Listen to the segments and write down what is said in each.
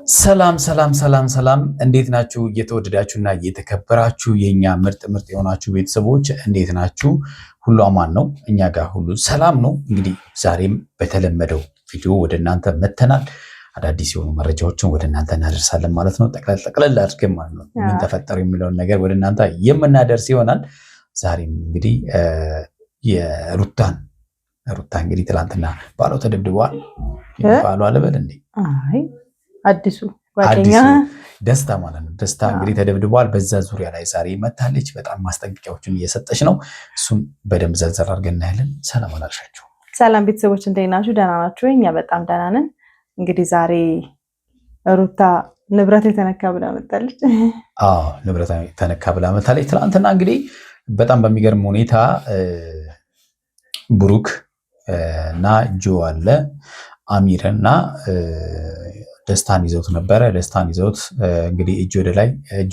ሰላም እንዴት ናችሁ? እየተወደዳችሁና እየተከበራችሁ የኛ ምርጥ የሆናችሁ ቤተሰቦች እንዴት ናችሁ? ሁሉ አማን ነው? እኛ ጋር ሁሉ ሰላም ነው። እንግዲህ ዛሬም በተለመደው ቪዲዮ ወደ እናንተ መተናል። አዳዲስ የሆኑ መረጃዎችን ወደ እናንተ እናደርሳለን ማለት ነው። ጠቅለል አድርገን ማለት ነው ምን ተፈጠረ የሚለውን ነገር ወደ እናንተ የምናደርስ ይሆናል። ዛሬም እንግዲህ ሩታ እንግዲህ ትላንትና ባሏ ተደብድበዋል። ባሏ አለበል እንዴ? አይ አዲሱ ጓደኛ ደስታ ማለት ነው። ደስታ እንግዲህ ተደብድበዋል። በዛ ዙሪያ ላይ ዛሬ መታለች። በጣም ማስጠንቀቂያዎችን እየሰጠች ነው። እሱም በደንብ ዘርዘር አድርገን እናያለን። ሰላም አላልሻችሁ? ሰላም ቤተሰቦች እንዴት ናችሁ? ደህና ናችሁ? እኛ በጣም ደህና ነን። እንግዲህ ዛሬ ሩታ ንብረት የተነካ ብላ መጣለች። ንብረት የተነካ ብላ መጣለች። ትናንትና እንግዲህ በጣም በሚገርም ሁኔታ ብሩክ እና ጆ አለ አሚር እና ደስታን ይዘውት ነበረ። ደስታን ይዘውት እንግዲህ እጅ ወደ ላይ እጅ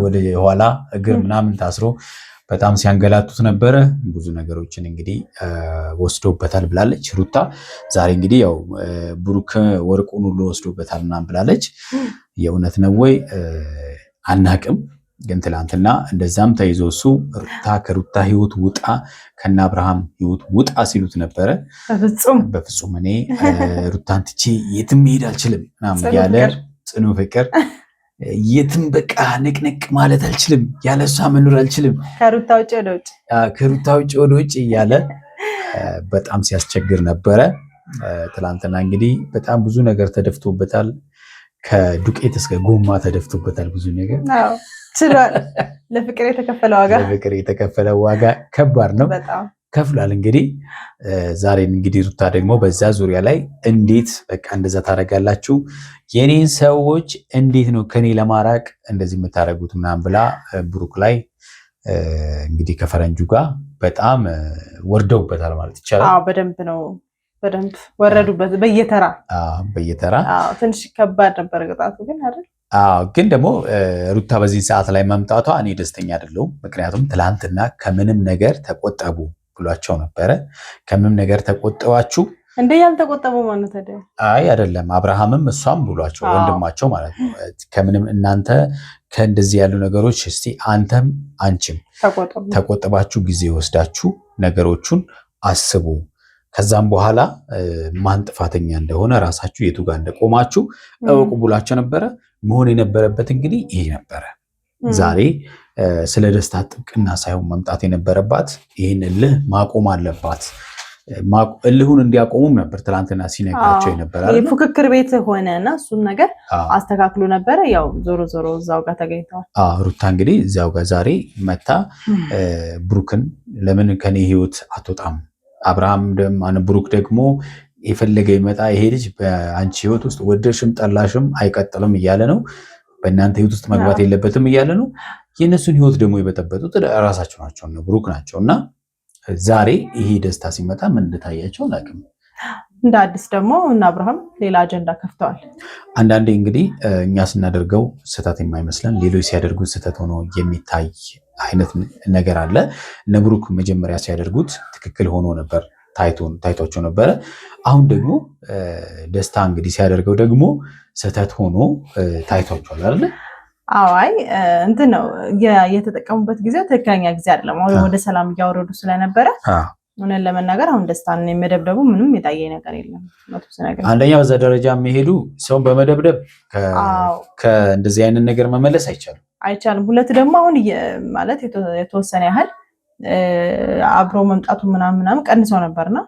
ወደ ኋላ እግር ምናምን ታስሮ በጣም ሲያንገላቱት ነበረ። ብዙ ነገሮችን እንግዲህ ወስዶበታል ብላለች ሩታ። ዛሬ እንግዲህ ያው ብሩክ ወርቁን ሁሉ ወስዶበታል ምናምን ብላለች። የእውነት ነው ወይ አናቅም። ግን ትላንትና እንደዛም ተይዞ እሱ ሩታ ከሩታ ህይወት ውጣ ከና አብርሃም ህይወት ውጣ ሲሉት ነበረ። በፍጹም እኔ ሩታን ትቼ የትም መሄድ አልችልም ምናምን ያለ ጽኑ ፍቅር የትም በቃ ንቅንቅ ማለት አልችልም፣ ያለ እሷ መኖር አልችልም፣ ከሩታ ውጭ ወደ ውጭ እያለ በጣም ሲያስቸግር ነበረ። ትላንትና እንግዲህ በጣም ብዙ ነገር ተደፍቶበታል። ከዱቄት እስከ ጎማ ተደፍቶበታል። ብዙ ነገር ችሏል። ለፍቅር የተከፈለ ዋጋ ከባድ ነው፣ ከፍሏል። እንግዲህ ዛሬ እንግዲህ ሩታ ደግሞ በዛ ዙሪያ ላይ እንዴት በቃ እንደዛ ታደርጋላችሁ? የኔን ሰዎች እንዴት ነው ከኔ ለማራቅ እንደዚህ የምታደርጉት ምናምን ብላ ብሩክ ላይ እንግዲህ ከፈረንጁ ጋር በጣም ወርደውበታል ማለት ይቻላል። በደንብ ወረዱበት በየተራ። ትንሽ ከባድ ነበር ቅጣቱ ግን አይደል? ግን ደግሞ ሩታ በዚህ ሰዓት ላይ መምጣቷ እኔ ደስተኛ አይደለሁም። ምክንያቱም ትላንትና ከምንም ነገር ተቆጠቡ ብሏቸው ነበረ። ከምንም ነገር ተቆጠባችሁ እንደ ያልተቆጠበው ማለት አይደል? አይ አይደለም፣ አብርሃምም እሷም ብሏቸው ወንድማቸው ማለት ነው። ከምንም እናንተ ከእንደዚህ ያሉ ነገሮች እስቲ አንተም አንቺም ተቆጥባችሁ ጊዜ ወስዳችሁ ነገሮቹን አስቡ። ከዛም በኋላ ማን ጥፋተኛ እንደሆነ ራሳችሁ የቱ ጋር እንደቆማችሁ እወቁ ብሏቸው ነበረ። መሆን የነበረበት እንግዲህ ይሄ ነበረ። ዛሬ ስለ ደስታ ጥብቅና ሳይሆን መምጣት የነበረባት ይህን እልህ ማቆም አለባት። እልሁን እንዲያቆሙም ነበር ትላንትና ሲነግራቸው የነበረ። ፉክክር ቤት ሆነና እሱን ነገር አስተካክሎ ነበረ። ያው ዞሮ እዛው ጋር ተገኝተዋል። ሩታ እንግዲህ እዚያው ጋር ዛሬ መታ ብሩክን ለምን ከኔ ህይወት አትወጣም? አብርሃም ብሩክ ደግሞ የፈለገ ይመጣ ይሄ ልጅ በአንቺ ህይወት ውስጥ ወደድሽም ጠላሽም አይቀጥልም እያለ ነው። በእናንተ ህይወት ውስጥ መግባት የለበትም እያለ ነው። የእነሱን ህይወት ደግሞ የበጠበጡት ራሳቸው ናቸው፣ ብሩክ ናቸው። እና ዛሬ ይሄ ደስታ ሲመጣ ምን እንደታያቸው አላውቅም። እንደ አዲስ ደግሞ እና አብርሃም ሌላ አጀንዳ ከፍተዋል። አንዳንዴ እንግዲህ እኛ ስናደርገው ስህተት የማይመስለን ሌሎች ሲያደርጉት ስህተት ሆኖ የሚታይ አይነት ነገር አለ። እነ ብሩክ መጀመሪያ ሲያደርጉት ትክክል ሆኖ ነበር፣ ታይቷቸው ነበረ። አሁን ደግሞ ደስታ እንግዲህ ሲያደርገው ደግሞ ስህተት ሆኖ ታይቷቸዋል አይደል? አይ እንትን ነው የተጠቀሙበት ጊዜ ትክክለኛ ጊዜ አይደለም። አሁን ወደ ሰላም እያወረዱ ስለነበረ እውነት ለመናገር አሁን ደስታን የመደብደቡ ምንም የታየ ነገር የለም። አንደኛ በዛ ደረጃ የሚሄዱ ሰውን በመደብደብ ከእንደዚህ አይነት ነገር መመለስ አይቻልም። ሁለት ደግሞ አሁን ማለት የተወሰነ ያህል አብሮ መምጣቱ ምናምን ቀንሰው ነበርና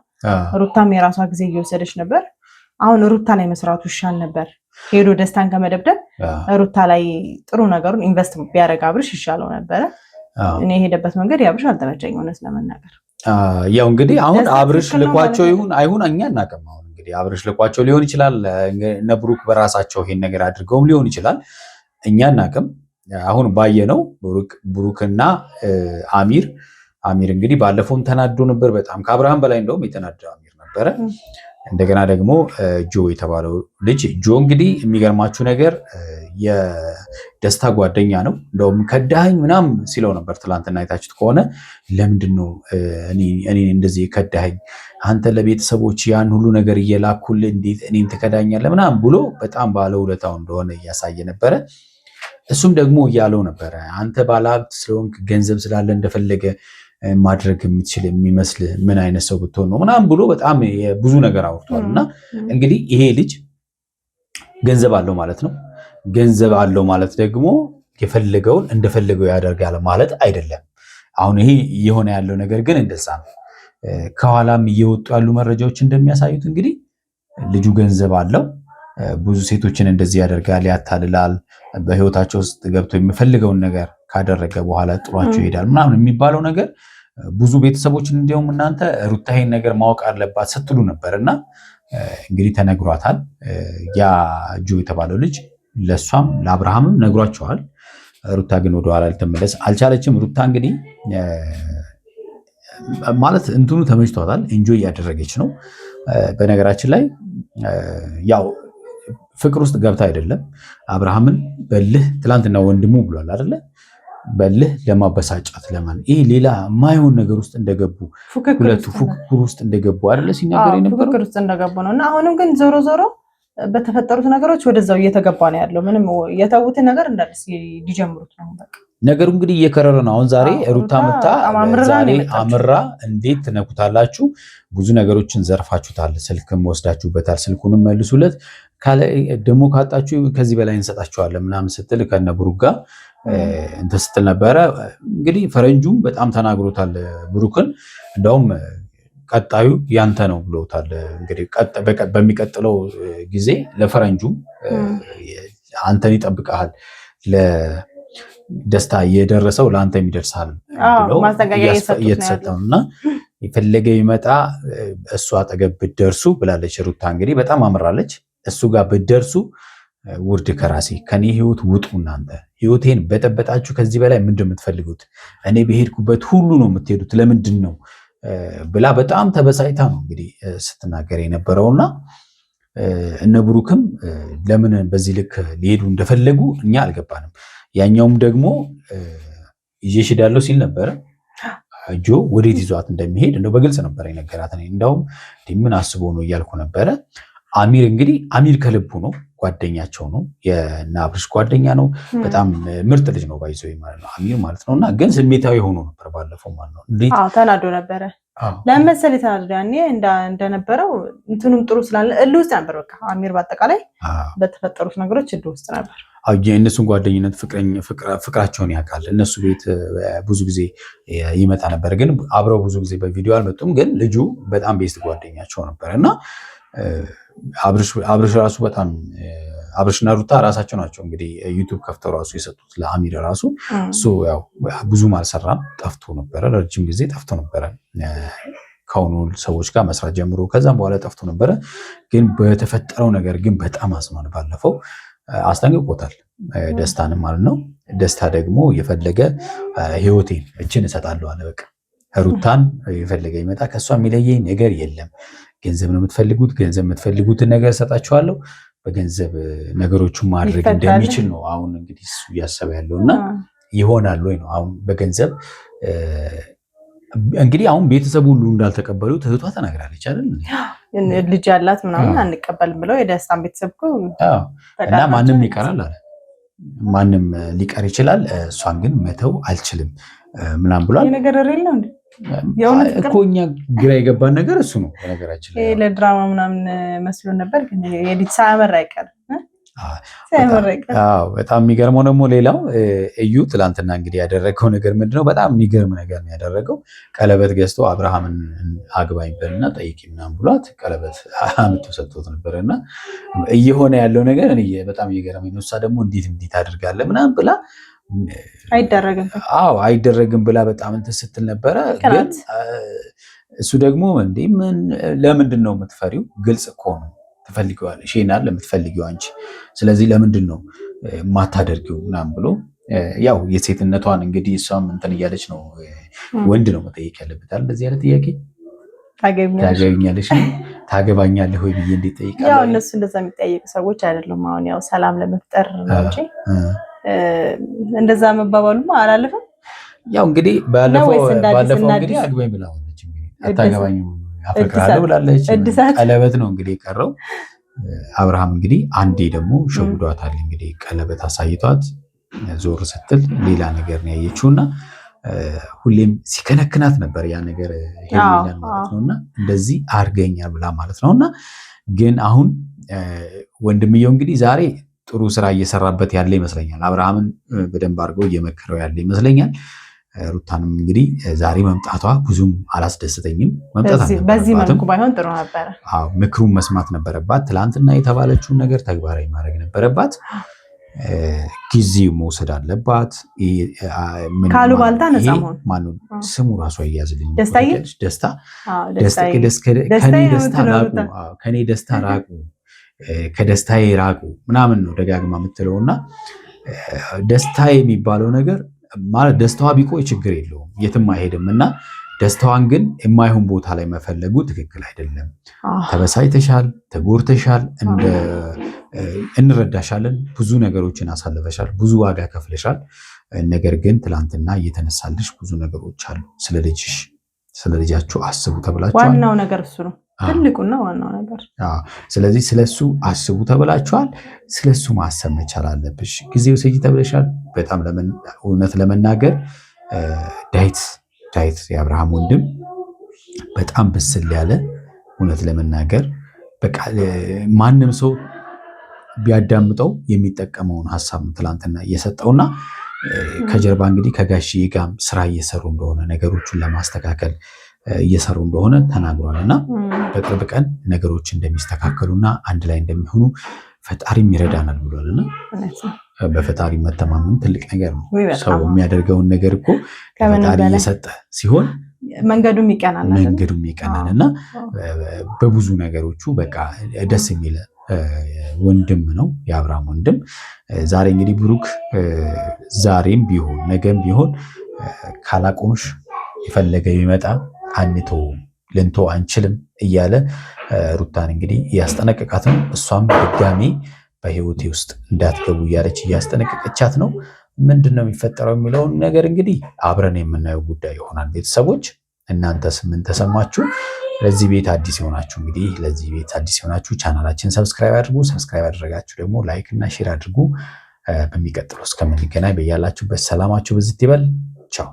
ሩታም የራሷ ጊዜ እየወሰደች ነበር። አሁን ሩታ ላይ መስራቱ ይሻል ነበር። ሄዶ ደስታን ከመደብደብ ሩታ ላይ ጥሩ ነገሩን ኢንቨስት ቢያደርግ አብርሽ ይሻለው ነበረ። እኔ የሄደበት መንገድ ያብርሽ አልተመቸኝም እውነት ለመናገር። ያው እንግዲህ አሁን አብርሽ ልኳቸው ይሁን አይሁን እኛ እናውቅም። አሁን እንግዲህ አብርሽ ልኳቸው ሊሆን ይችላል። እነ ብሩክ በራሳቸው ይሄን ነገር አድርገውም ሊሆን ይችላል። እኛ እናውቅም። አሁን ባየነው ብሩክና አሚር እንግዲህ ባለፈውም ተናዶ ነበር በጣም ከአብርሃም በላይ እንደውም የተናደው አሚር ነበረ። እንደገና ደግሞ ጆ የተባለው ልጅ ጆ እንግዲህ የሚገርማችሁ ነገር የደስታ ጓደኛ ነው። እንደውም ከዳኸኝ ምናምን ሲለው ነበር ትላንትና አይታችሁት ከሆነ ለምንድን ነው እኔ እንደዚህ ከዳኸኝ? አንተ ለቤተሰቦች ያን ሁሉ ነገር እየላኩልህ እንዴት እኔን ትከዳኛለህ? ምናምን ብሎ በጣም ባለውለታው እንደሆነ እያሳየ ነበረ። እሱም ደግሞ እያለው ነበረ አንተ ባለሀብት ስለሆንክ ገንዘብ ስላለ እንደፈለገ ማድረግ የምትችል የሚመስል ምን አይነት ሰው ብትሆን ነው ምናምን ብሎ በጣም ብዙ ነገር አውርቷል። እና እንግዲህ ይሄ ልጅ ገንዘብ አለው ማለት ነው። ገንዘብ አለው ማለት ደግሞ የፈለገውን እንደፈለገው ያደርጋል ማለት አይደለም። አሁን ይሄ የሆነ ያለው ነገር ግን እንደዛ ነው። ከኋላም እየወጡ ያሉ መረጃዎች እንደሚያሳዩት እንግዲህ ልጁ ገንዘብ አለው፣ ብዙ ሴቶችን እንደዚህ ያደርጋል፣ ያታልላል፣ በህይወታቸው ውስጥ ገብቶ የሚፈልገውን ነገር ካደረገ በኋላ ጥሏቸው ይሄዳል ምናምን የሚባለው ነገር ብዙ ቤተሰቦችን እንዲሁም እናንተ ሩታ ይሄን ነገር ማወቅ አለባት ስትሉ ነበር። እና እንግዲህ ተነግሯታል። ያ ጆ የተባለው ልጅ ለእሷም ለአብርሃምም ነግሯቸዋል። ሩታ ግን ወደኋላ ልትመለስ አልቻለችም። ሩታ እንግዲህ ማለት እንትኑ ተመችቷታል፣ ኤንጆይ እያደረገች ነው። በነገራችን ላይ ያው ፍቅር ውስጥ ገብታ አይደለም አብርሃምን በልህ ትላንትና ወንድሙ ብሏል አይደለ? በልህ ለማበሳጫት ለማን ይሄ ሌላ ማይሆን ነገር ውስጥ እንደገቡ ሁለቱ ፉክክር ውስጥ እንደገቡ አይደለ ሲናገር የነበረው ፉክክር ውስጥ እንደገቡ ነው። እና አሁንም ግን ዞሮ ዞሮ በተፈጠሩት ነገሮች ወደዛው እየተገባ ነው ያለው። ምንም የተውትን ነገር እንዳልስ ሊጀምሩት ነው በቃ ነገሩ እንግዲህ እየከረረ ነው። አሁን ዛሬ ሩታ መታ ዛሬ አምራ እንዴት ትነኩታላችሁ? ብዙ ነገሮችን ዘርፋችሁታል፣ ስልክም ወስዳችሁበታል፣ ስልኩንም መልሱለት ደግሞ ካጣችሁ ከዚህ በላይ እንሰጣችኋለን ምናምን ስትል ከነ ብሩክ ጋር እንትን ስትል ነበረ። እንግዲህ ፈረንጁም በጣም ተናግሮታል ብሩክን። እንደውም ቀጣዩ ያንተ ነው ብሎታል። እንግዲህ በሚቀጥለው ጊዜ ለፈረንጁም አንተን ይጠብቃል ደስታ የደረሰው ለአንተ የሚደርሳል ብለው እየተሰጠው እና የፈለገ ይመጣ እሱ አጠገብ ብትደርሱ ብላለች ሩታ። እንግዲህ በጣም አምራለች። እሱ ጋር ብትደርሱ ውርድ ከራሴ ከኔ ህይወት ውጡ፣ እናንተ ህይወቴን በጠበጣችሁ፣ ከዚህ በላይ ምንድን የምትፈልጉት? እኔ በሄድኩበት ሁሉ ነው የምትሄዱት፣ ለምንድን ነው ብላ በጣም ተበሳጭታ ነው እንግዲህ ስትናገር የነበረውና እነ ብሩክም ለምን በዚህ ልክ ሊሄዱ እንደፈለጉ እኛ አልገባንም። ያኛውም ደግሞ ይዤሽ እሄዳለሁ ሲል ነበረ። ጆ ወዴት ይዟት እንደሚሄድ እንደው በግልጽ ነበር የነገራት። እንደውም ምን አስቦ ነው እያልኩ ነበረ። አሚር እንግዲህ አሚር ከልቡ ነው፣ ጓደኛቸው ነው፣ የእነ አብርሽ ጓደኛ ነው። በጣም ምርጥ ልጅ ነው ባይዘው ማለት ነው አሚር ማለት ነውና፣ ግን ስሜታዊ ሆኖ ነበር ባለፈው ማለት ነው። እንዴት ተናዶ ነበረ ለመሰል ተናዶ ያኔ እንደነበረው እንትኑም ጥሩ ስላለ እልህ ውስጥ ነበር። በቃ አሚር በአጠቃላይ በተፈጠሩት ነገሮች እልህ ውስጥ ነበር። የእነሱን ጓደኝነት ፍቅራቸውን ያውቃል። እነሱ ቤት ብዙ ጊዜ ይመጣ ነበር፣ ግን አብረው ብዙ ጊዜ በቪዲዮ አልመጡም። ግን ልጁ በጣም ቤስት ጓደኛቸው ነበር እና አብርሽ ራሱ በጣም አብርሽና ሩታ ራሳቸው ናቸው እንግዲህ ዩቱብ ከፍተው ራሱ የሰጡት ለአሚር ራሱ። እሱ ያው ብዙም አልሰራም፣ ጠፍቶ ነበረ፣ ረጅም ጊዜ ጠፍቶ ነበረ ከሆኑ ሰዎች ጋር መስራት ጀምሮ፣ ከዛም በኋላ ጠፍቶ ነበረ። ግን በተፈጠረው ነገር ግን በጣም አዝኗል። ባለፈው አስጠንቅቆታል ደስታንም ማለት ነው። ደስታ ደግሞ የፈለገ ህይወቴን እችን እሰጣለሁ አለ። በቃ ሩታን የፈለገ ይመጣ ከእሷ የሚለየኝ ነገር የለም። ገንዘብ ነው የምትፈልጉት፣ ገንዘብ የምትፈልጉትን ነገር እሰጣችኋለሁ። በገንዘብ ነገሮቹን ማድረግ እንደሚችል ነው አሁን እንግዲህ እሱ እያሰበ ያለው እና ይሆናል ወይ ነው አሁን በገንዘብ እንግዲህ አሁን ቤተሰብ ሁሉ እንዳልተቀበሉት እህቷ ተናግራለች አይደል? ልጅ ያላት ምናምን አንቀበልም ብለው የደስታን ቤተሰብ እና ማንም ይቀራል አለ። ማንም ሊቀር ይችላል፣ እሷን ግን መተው አልችልም ምናምን ብሏል። ነገር ነው እንዴ እኮ እኛ ግራ የገባን ነገር እሱ ነው። በነገራችን ላይ ለድራማ ምናምን መስሎን ነበር፣ ግን የልጅ ሳያመራ አይቀርም። በጣም የሚገርመው ደግሞ ሌላው እዩ ትላንትና እንግዲህ ያደረገው ነገር ምንድነው? በጣም የሚገርም ነገር ነው ያደረገው። ቀለበት ገዝቶ አብርሃምን አግባኝ በልና ጠይቂ ምናምን ብሏት ቀለበት አምጥቶ ሰጥቶት ነበርና እየሆነ ያለው ነገር እኔ በጣም እየገረመኝ ነው። እሷ ደግሞ እንዴት አድርጋለህ ምናምን ብላ አይደረግም ብላ በጣም እንትን ስትል ነበረ። ግን እሱ ደግሞ እንዴ ለምንድን ነው የምትፈሪው? ግልጽ እኮ ነው ትፈልጊዋለሽ፣ ይሄናል ለምትፈልጊው አንቺ፣ ስለዚህ ለምንድን ነው ማታደርጊው ምናምን ብሎ ያው የሴትነቷን እንግዲህ እሷም እንትን እያለች ነው። ወንድ ነው መጠየቅ ያለበታል እንደዚህ ያለ ጥያቄ ታገቢኛለሽ ታገባኛለህ ወይ ብዬ እንዴት ጠይቃለሁ? ያው እነሱ እንደዛ የሚጠይቁ ሰዎች አይደሉም። አሁን ያው ሰላም ለመፍጠር ነው እንጂ እንደዛ መባባሉማ አላለፈም። ያው እንግዲህ ባለፈው እንግዲህ አግባኝ ብላለች። እንግዲህ አታገባኝም አፈቅራለሁ ብላለች። ቀለበት ነው እንግዲህ የቀረው። አብርሃም እንግዲህ አንዴ ደግሞ ሸጉዷታል። እንግዲህ ቀለበት አሳይቷት ዞር ስትል ሌላ ነገር ነው ያየችውና ሁሌም ሲከነክናት ነበር ያ ነገር ሄርሜላን ማለት ነውና እንደዚህ አርገኛል ብላ ማለት ነውና ግን አሁን ወንድምየው እንግዲህ ዛሬ ጥሩ ስራ እየሰራበት ያለ ይመስለኛል። አብርሃምን በደንብ አድርጎ እየመከረው ያለ ይመስለኛል። ሩታንም እንግዲህ ዛሬ መምጣቷ ብዙም አላስደስተኝም። መምጣት በዚህ መልኩ ባይሆን ጥሩ ነበር። አዎ ምክሩን መስማት ነበረባት። ትላንትና የተባለችውን ነገር ተግባራዊ ማድረግ ነበረባት። ጊዜ መውሰድ አለባት። ካሉ ባልታ ነፃ መሆን ስሙ ራሱ አያዝልኝ ከኔ ደስታ ራቁ ከደስታዬ ራቁ ምናምን ነው ደጋግማ የምትለውና ደስታ የሚባለው ነገር ማለት ደስታዋ ቢቆይ ችግር የለውም የትም አይሄድም እና ደስታዋን ግን የማይሆን ቦታ ላይ መፈለጉ ትክክል አይደለም። ተበሳይተሻል፣ ተጎርተሻል፣ እንረዳሻለን። ብዙ ነገሮችን አሳልፈሻል፣ ብዙ ዋጋ ከፍለሻል። ነገር ግን ትላንትና እየተነሳልሽ ብዙ ነገሮች አሉ። ስለ ልጃችሁ አስቡ ተብላችኋል። ዋናው ነገር እሱ ነው፣ ትልቁና ዋናው ነገር። ስለዚህ ስለሱ አስቡ ተብላችኋል። ስለሱ ማሰብ መቻል አለብሽ። ጊዜው ሰጂ ተብለሻል። በጣም እውነት ለመናገር ዳዊት የአብርሃም ወንድም በጣም በስል ያለ እውነት ለመናገር በቃ ማንም ሰው ቢያዳምጠው የሚጠቀመውን ሀሳብ ትላንትና እየሰጠውና ከጀርባ እንግዲህ ከጋሽዬ ጋር ስራ እየሰሩ እንደሆነ ነገሮችን ለማስተካከል እየሰሩ እንደሆነ ተናግሯል እና በቅርብ ቀን ነገሮች እንደሚስተካከሉና አንድ ላይ እንደሚሆኑ ፈጣሪም ይረዳናል ብሏልና በፈጣሪ መተማመን ትልቅ ነገር ነው። ሰው የሚያደርገውን ነገር እኮ ፈጣሪ እየሰጠ ሲሆን መንገዱም ይቀናል እና በብዙ ነገሮቹ በቃ ደስ የሚል ወንድም ነው የአብርሃም ወንድም። ዛሬ እንግዲህ ብሩክ ዛሬም ቢሆን ነገም ቢሆን ካላቆምሽ የፈለገ ቢመጣ ልንቶ አንችልም እያለ ሩታን እንግዲህ እያስጠነቀቃት ነው። እሷም ድጋሜ በህይወቴ ውስጥ እንዳትገቡ እያለች እያስጠነቀቀቻት ነው። ምንድን ነው የሚፈጠረው የሚለውን ነገር እንግዲህ አብረን የምናየው ጉዳይ ይሆናል። ቤተሰቦች እናንተስ ምን ተሰማችሁ? ለዚህ ቤት አዲስ የሆናችሁ እንግዲህ ለዚህ ቤት አዲስ የሆናችሁ ቻናላችን ሰብስክራይብ አድርጉ። ሰብስክራይብ አድርጋችሁ ደግሞ ላይክ እና ሼር አድርጉ። በሚቀጥለው እስከምንገናኝ በያላችሁበት ሰላማችሁ ብዝት ይበል። ቻው